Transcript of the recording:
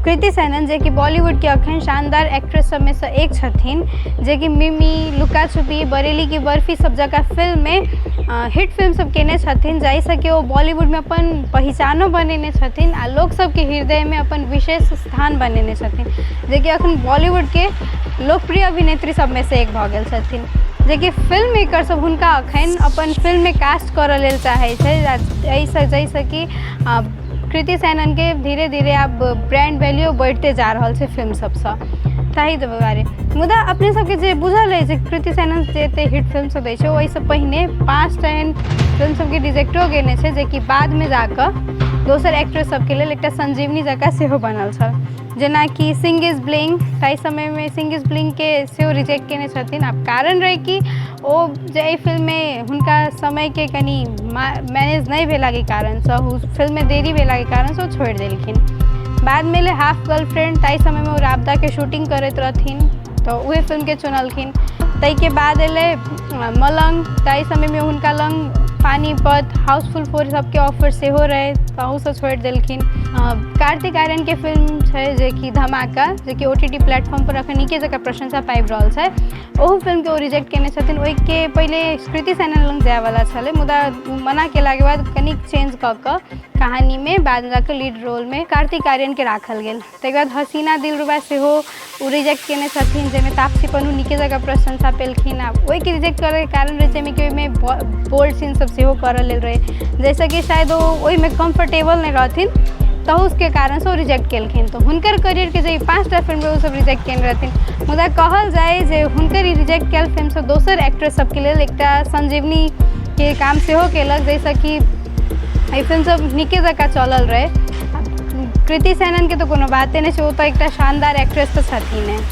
कृति सेनन जे कि बॉलीवुड के अखन शानदार एक्ट्रेस सब में से एक छथिन, जे कि मिमी, लुका छुपी, बरेली की बर्फी सब जगह फिल्म में हिट फिल्म सब केने छथिन, जाहिसँ कि वो बॉलीवुड में अपन पहचानो बनेने छथिन आ लोक सब के हृदय में अपन विशेष स्थान बनेने छथिन, जे कि अखन बॉलीवुड के लोकप्रिय अभिनेत्री सब में से एक भऽ गेल छथिन, जे कि फिल्म मेकर सब हुनका अखन अपन फिल्म में कास्ट करऽ लेल चाहै छै, जैसे कि कृति सेनन के धीरे धीरे आब ब्रांड वैल्यू बढ़ते जा रहा है फिल्म सबसँ ताहि दुआरे। मुदा अपने सबके जे बुझल है जे कृति सेनन जे एते हिट फिल्म सब दै छै ओहिसँ पहिने 5 टा एहन फिल्म सबके रिजेक्टो केने छै, जे कि बाद में जाकऽ दोसर एक्ट्रेस सबके लेल एकटा संजीवनी जकाँ सेहो बनल छल, जेना कि सिंग इज ब्लिंग। ताहि समय में सिंग इज ब्लिंग के सेहो रिजेक्ट केने छथिन। आब कारण रहे कि ओ जे एहि फिल्म में हुनका समय के कनी मैनेज नहीं भेला के कारण से फिल्म में देरी भेला के कारण से वो छोड़ देलखिन। बाद में हाफ गर्लफ्रेंड, ताहि समय में वो राबता के शूटिंग करत रहथिन तो वह फिल्म के चुनलखिन। ताहि के बाद एले मलंग, ताहि समय में हुनका लंग पानीपत, हाउसफुल 4 सबके ऑफर सेहो रहे तहू से छोड़ देलखिन। कार्तिक आर्यन के फिल्म है जे कि धमाका, जे कि OTT प्लेटफॉर्म पर अखन नीके जगह प्रशंसा पाबि रहल छै, ओहू फिल्म के ओ रिजेक्ट केने छथिन। ओहि के पहले कृति सेनन लंग जाय वाला छलै, मुदा मना केला के बाद कनिक चेंज कऽ कऽ कहानी में बाद में जाकर लीड रोल में कार्तिक आर्यन के राखल गेल। ताहि बाद हसीना दिलरुबा सेहो ओ रिजेक्ट केने छथिन, जाहिमे तापसी पन्नू नीके जगह प्रशंसा पेलखिन। आ ओहि के रिजेक्ट करे के कारण रहे छै कि ओहिमे बोल्ड सीन सब सेहो करऽ लेल रहे, जैसे कि शायद वो ओहि में कंफर्टेबल नहीं रहथिन तो उसके कारण से वो रिजेक्ट केलखिन। तो हुनकर करियर के जे 5 टा फिल्म वो सब रिजेक्ट केने रहथिन, मुदा कहल जाए जे हुनकर रिजेक्ट कयल फिल्म से दोसर एक्ट्रेस सबके लेल एकटा संजीवनी के काम सेहो केलक, जैसे कि ये फिल्म सब नीके जकाँ चलल रहे। कृति सेनन के तो कोनो बाते नहीं छै, वो तो एक शानदार एक्ट्रेस तो छथिन।